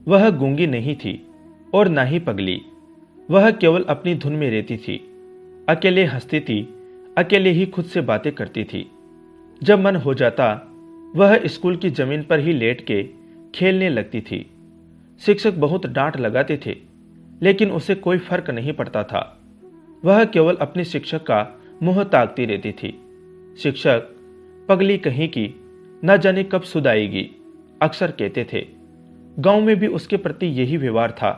वह गूंगी नहीं थी और ना ही पगली। वह केवल अपनी धुन में रहती थी, अकेले हंसती थी, अकेले ही खुद से बातें करती थी। जब मन हो जाता वह स्कूल की जमीन पर ही लेट के खेलने लगती थी। शिक्षक बहुत डांट लगाते थे, लेकिन उसे कोई फर्क नहीं पड़ता था। वह केवल अपने शिक्षक का मुंह ताकती रहती थी। शिक्षक पगली कहीं की, न जाने कब सुध आएगी, अक्सर कहते थे। गांव में भी उसके प्रति यही व्यवहार था।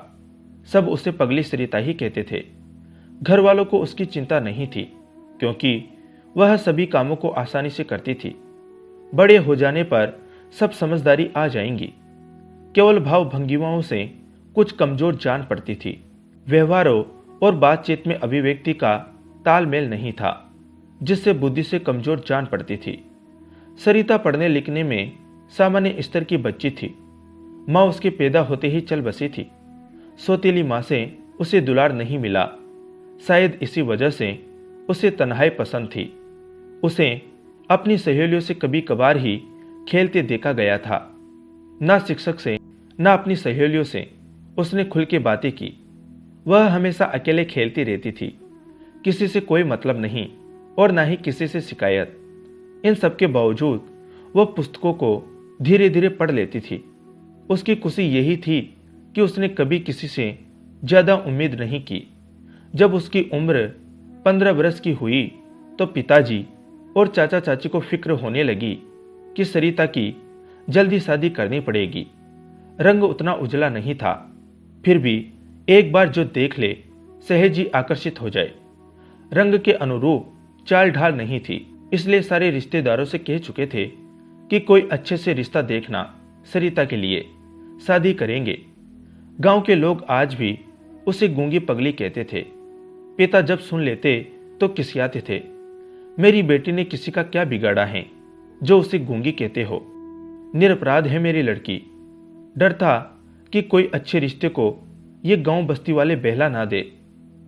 सब उसे पगली सरिता ही कहते थे। घर वालों को उसकी चिंता नहीं थी, क्योंकि वह सभी कामों को आसानी से करती थी। बड़े हो जाने पर सब समझदारी आ जाएंगी। केवल भाव भंगिमाओं से कुछ कमजोर जान पड़ती थी। व्यवहारों और बातचीत में अभिव्यक्ति का तालमेल नहीं था, जिससे बुद्धि से कमजोर जान पड़ती थी। सरिता पढ़ने लिखने में सामान्य स्तर की बच्ची थी। माँ उसके पैदा होते ही चल बसी थी। सौतेली माँ से उसे दुलार नहीं मिला। शायद इसी वजह से उसे तन्हाई पसंद थी। उसे अपनी सहेलियों से कभी कभार ही खेलते देखा गया था। ना शिक्षक से ना अपनी सहेलियों से उसने खुल के बातें की। वह हमेशा अकेले खेलती रहती थी, किसी से कोई मतलब नहीं और ना ही किसी से शिकायत। इन सब के बावजूद वह पुस्तकों को धीरे धीरे पढ़ लेती थी। उसकी खुशी यही थी कि उसने कभी किसी से ज्यादा उम्मीद नहीं की। जब उसकी उम्र 15 वर्ष की हुई तो पिताजी और चाचा चाची को फिक्र होने लगी कि सरिता की जल्दी शादी करनी पड़ेगी। रंग उतना उजला नहीं था, फिर भी एक बार जो देख ले सहज ही आकर्षित हो जाए। रंग के अनुरूप चाल ढाल नहीं थी, इसलिए सारे रिश्तेदारों से कह चुके थे कि कोई अच्छे से रिश्ता देखना, सरिता के लिए शादी करेंगे। गांव के लोग आज भी उसे गूंगी पगली कहते थे। पिता जब सुन लेते तो किसियाते थे। मेरी बेटी ने किसी का क्या बिगाड़ा है जो उसे गूंगी कहते हो? निरपराध है मेरी लड़की। डर था कि कोई अच्छे रिश्ते को ये गांव बस्ती वाले बहला ना दे।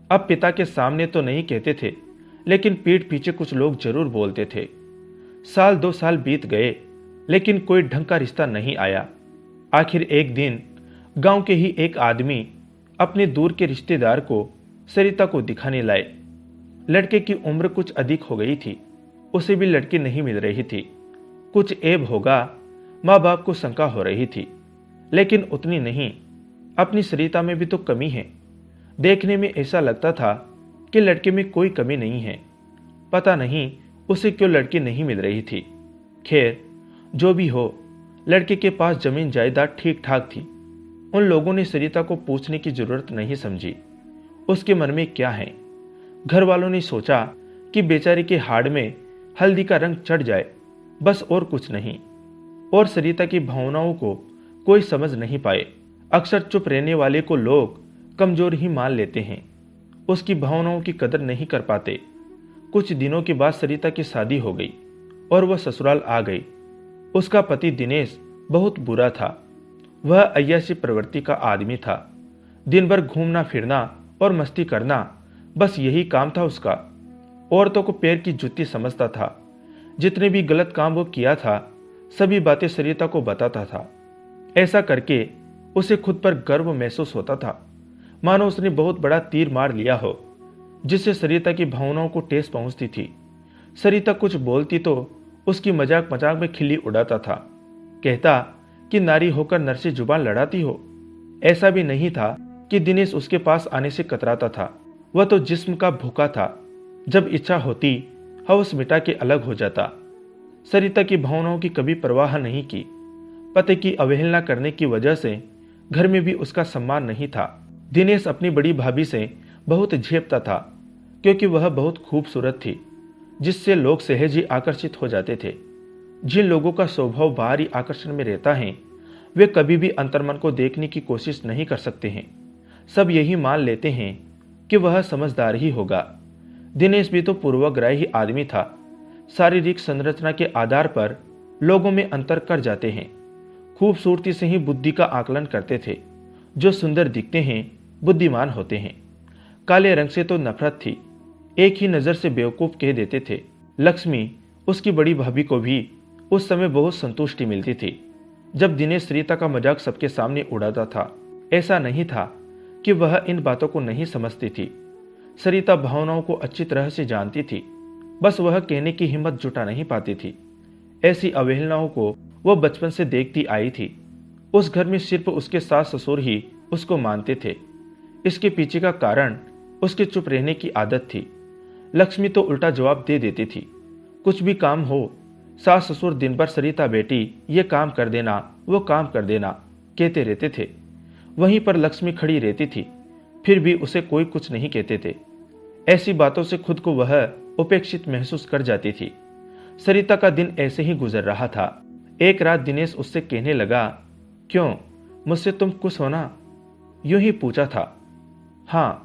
अब पिता के सामने तो नहीं कहते थे, लेकिन पीठ पीछे कुछ लोग जरूर बोलते थे। साल 2 साल बीत गए, लेकिन कोई ढंग का रिश्ता नहीं आया। आखिर एक दिन गांव के ही एक आदमी अपने दूर के रिश्तेदार को सरिता को दिखाने लाए। लड़के की उम्र कुछ अधिक हो गई थी, उसे भी लड़की नहीं मिल रही थी। कुछ ऐब होगा, माँ बाप को शंका हो रही थी, लेकिन उतनी नहीं। अपनी सरिता में भी तो कमी है। देखने में ऐसा लगता था कि लड़के में कोई कमी नहीं है। पता नहीं उसे क्यों लड़की नहीं मिल रही थी। खैर, जो भी हो, लड़के के पास जमीन जायदाद ठीक ठाक थी। उन लोगों ने सरिता को पूछने की जरूरत नहीं समझी उसके मन में क्या है। घर वालों ने सोचा कि बेचारे के हाड़ में हल्दी का रंग चढ़ जाए, बस और कुछ नहीं। और सरिता की भावनाओं को कोई समझ नहीं पाए। अक्सर चुप रहने वाले को लोग कमजोर ही मान लेते हैं, उसकी भावनाओं की कदर नहीं कर पाते। कुछ दिनों के बाद सरिता की शादी हो गई और वह ससुराल आ गई। उसका पति दिनेश बहुत बुरा था। वह अय्याशी प्रवृत्ति का आदमी था। दिन भर घूमना फिरना और मस्ती करना, बस यही काम था उसका। औरतों को पैर की जुत्ती समझता था। जितने भी गलत काम वो किया था, सभी बातें सरिता को बताता था। ऐसा करके उसे खुद पर गर्व महसूस होता था, मानो उसने बहुत बड़ा तीर मार लिया हो, जिससे सरिता की भावनाओं को ठेस पहुंचती थी। सरिता कुछ बोलती तो उसकी मजाक मजाक में खिल्ली उड़ाता था। कहता कि नारी होकर नर से जुबान लड़ाती हो। ऐसा भी नहीं था कि दिनेश उसके पास आने से कतराता था। वह तो जिस्म का भूखा था। जब इच्छा होती, हवस मिटा के अलग हो जाता। सरिता की भावनाओं की कभी परवाह नहीं की। पति की अवहेलना करने की वजह से घर में भी उसका सम्मान नहीं था। दिनेश अपनी बड़ी भाभी से बहुत झेपता था, क्योंकि वह बहुत खूबसूरत थी, जिससे लोग सहज ही आकर्षित हो जाते थे। जिन लोगों का स्वभाव बाहरी आकर्षण में रहता है, वे कभी भी अंतर्मन को देखने की कोशिश नहीं कर सकते हैं। सब यही मान लेते हैं कि वह समझदार ही होगा। दिनेश भी तो पूर्वाग्रही आदमी था। शारीरिक संरचना के आधार पर लोगों में अंतर कर जाते हैं। खूबसूरती से ही बुद्धि का आकलन करते थे। जो सुंदर दिखते हैं बुद्धिमान होते हैं। काले रंग से तो नफरत थी, एक ही नजर से बेवकूफ कह देते थे। लक्ष्मी, उसकी बड़ी भाभी को भी उस समय बहुत संतुष्टि मिलती थी। जब दिनेश सरिता का मजाक सबके सामने उड़ाता था, ऐसा नहीं था कि वह इन बातों को नहीं समझती थी। सरिता भावनाओं को अच्छी तरह से जानती थी, बस वह कहने की हिम्मत जुटा नहीं पाती थी। ऐसी अवहेलनाओं को वह बचपन से देखती आई थी। उस घर में सिर्फ उसके सास ससुर ही उसको मानते थे। इसके पीछे का कारण उसके चुप रहने की आदत थी। लक्ष्मी तो उल्टा जवाब दे देती थी। कुछ भी काम हो, सास ससुर दिन भर सरिता बेटी ये काम कर देना, वो काम कर देना कहते रहते थे। वहीं पर लक्ष्मी खड़ी रहती थी, फिर भी उसे कोई कुछ नहीं कहते थे। ऐसी बातों से खुद को वह उपेक्षित महसूस कर जाती थी। सरिता का दिन ऐसे ही गुजर रहा था। एक रात दिनेश उससे कहने लगा, क्यों, मुझसे तुम खुश हो ना? यूं ही पूछा था। हाँ,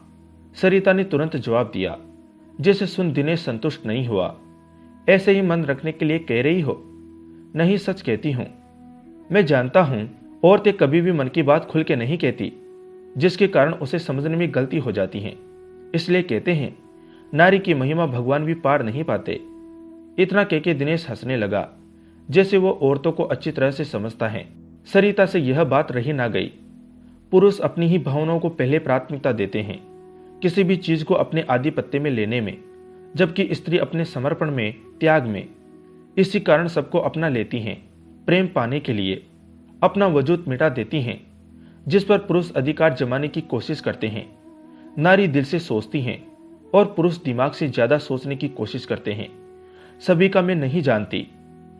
सरिता ने तुरंत जवाब दिया, जिसे सुन दिनेश संतुष्ट नहीं हुआ। ऐसे ही मन रखने के लिए कह रही हो? नहीं, सच कहती हूं। मैं जानता हूं औरतें कभी भी मन की बात खुल के नहीं कहती, जिसके कारण उसे समझने में गलती हो जाती है। इसलिए कहते हैं, नारी की महिमा भगवान भी पार नहीं पाते। इतना कह के दिनेश हंसने लगा, जैसे वो औरतों को अच्छी तरह से समझता है। सरिता से यह बात रही ना गई। पुरुष अपनी ही भावनाओं को पहले प्राथमिकता देते हैं, किसी भी चीज को अपने आधिपत्य में लेने में, जबकि स्त्री अपने समर्पण में, त्याग में। इसी कारण सबको अपना लेती हैं, प्रेम पाने के लिए अपना वजूद मिटा देती हैं। जिस पर पुरुष अधिकार जमाने की कोशिश करते हैं। नारी दिल से सोचती हैं और पुरुष दिमाग से ज्यादा सोचने की कोशिश करते हैं। सभी का मैं नहीं जानती,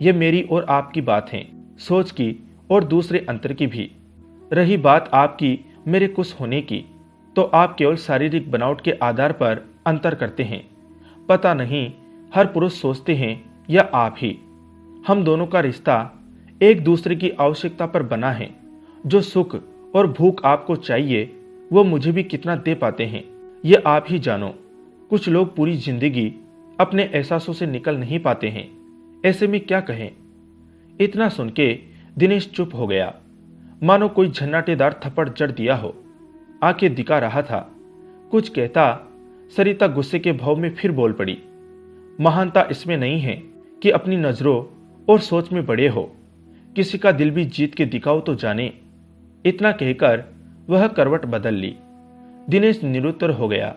ये मेरी और आपकी बात है, सोच की और दूसरे अंतर की भी। रही बात आपकी मेरे कुछ होने की, तो आप केवल शारीरिक बनावट के आधार पर अंतर करते हैं। पता नहीं हर पुरुष सोचते हैं या आप ही। हम दोनों का रिश्ता एक दूसरे की आवश्यकता पर बना है। जो सुख और भूख आपको चाहिए वो मुझे भी कितना दे पाते हैं, ये आप ही जानो। कुछ लोग पूरी जिंदगी अपने एहसासों से निकल नहीं पाते हैं, ऐसे में क्या कहें। इतना सुन के दिनेश चुप हो गया, मानो कोई झन्नाटेदार थप्पड़ जड़ दिया हो। आंखें दिखा रहा था, कुछ कहता। सरिता गुस्से के भाव में फिर बोल पड़ी, महानता इसमें नहीं है कि अपनी नजरों और सोच में बड़े हो, किसी का दिल भी जीत के दिखाओ तो जाने। इतना कहकर वह करवट बदल ली। दिनेश निरुत्तर हो गया,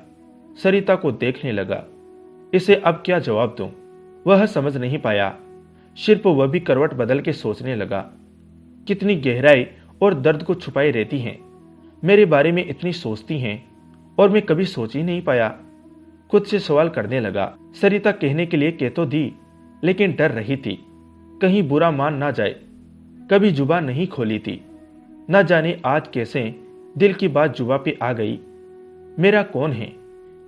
सरिता को देखने लगा। इसे अब क्या जवाब दूं, वह समझ नहीं पाया। सिर्फ वह भी करवट बदल के सोचने लगा, कितनी गहराई और दर्द को छुपाए रहती हैं। मेरे बारे में इतनी सोचती हैं और मैं कभी सोच ही नहीं पाया। खुद से सवाल करने लगा। सरिता कहने के लिए कह तो दी, लेकिन डर रही थी कहीं बुरा मान ना जाए। कभी जुबान नहीं खोली थी, न जाने आज कैसे दिल की बात जुबा पे आ गई। मेरा कौन है,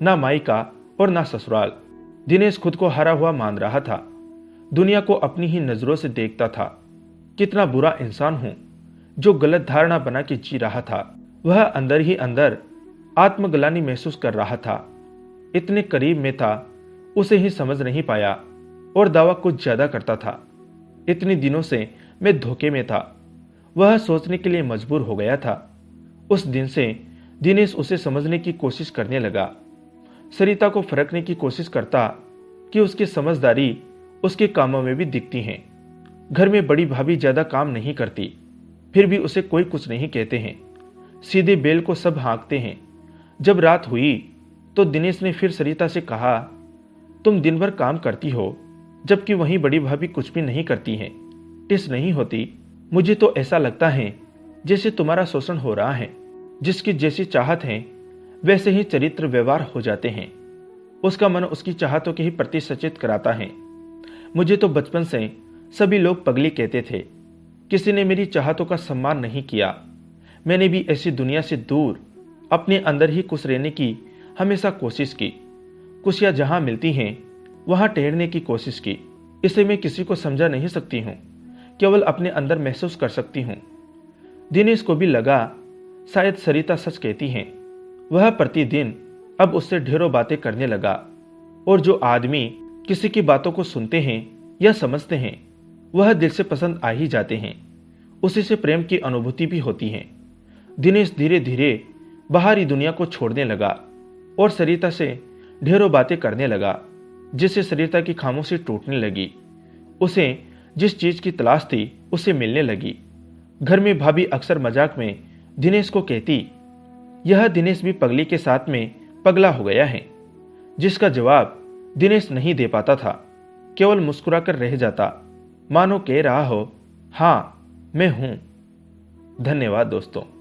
ना मायका और ना ससुराल। दिनेश खुद को हारा हुआ मान रहा था। दुनिया को अपनी ही नजरों से देखता था। कितना बुरा इंसान हूं जो गलत धारणा बना के जी रहा था। वह अंदर ही अंदर आत्मग्लानि महसूस कर रहा था। इतने करीब में था, उसे ही समझ नहीं पाया और दावा कुछ ज्यादा करता था। इतने दिनों से मैं धोखे में था, वह सोचने के लिए मजबूर हो गया था। उस दिन से दिनेश उसे समझने की कोशिश करने लगा। सरिता को फरकने की कोशिश करता कि उसकी समझदारी उसके कामों में भी दिखती है। घर में बड़ी भाभी ज्यादा काम नहीं करती, फिर भी उसे कोई कुछ नहीं कहते हैं। सीधे बेल को सब हाँकते हैं। जब रात हुई तो दिनेश ने फिर सरिता से कहा, तुम दिन भर काम करती हो, जबकि वहीं बड़ी भाभी कुछ भी नहीं करती हैं, टिस नहीं होती। मुझे तो ऐसा लगता है जैसे तुम्हारा शोषण हो रहा है। जिसकी जैसी चाहत है वैसे ही चरित्र व्यवहार हो जाते हैं। उसका मन उसकी चाहतों के ही प्रति सचेत कराता है। मुझे तो बचपन से सभी लोग पगली कहते थे। किसी ने मेरी चाहतों का सम्मान नहीं किया। मैंने भी ऐसी दुनिया से दूर अपने अंदर ही खुश रहने की हमेशा कोशिश की। खुशियां जहां मिलती हैं वहां ठहरने की कोशिश की। इसे मैं किसी को समझा नहीं सकती हूं, केवल अपने अंदर महसूस कर सकती हूं। दिनेश को भी लगा शायद सरिता सच कहती हैं। वह प्रतिदिन अब उससे ढेरों बातें करने लगा, और जो आदमी किसी की बातों को सुनते हैं या समझते हैं वह दिल से पसंद आ ही जाते हैं। उसी से प्रेम की अनुभूति भी होती है। दिनेश धीरे धीरे बाहरी दुनिया को छोड़ने लगा और सरिता से ढेरों बातें करने लगा, जिससे सरिता की खामोशी टूटने लगी। उसे जिस चीज की तलाश थी उसे मिलने लगी। घर में भाभी अक्सर मजाक में दिनेश को कहती, यह दिनेश भी पगली के साथ में पगला हो गया है। जिसका जवाब दिनेश नहीं दे पाता था, केवल मुस्कुराकर रह जाता, मानो कह रहा हो, हाँ मैं हूं। धन्यवाद दोस्तों।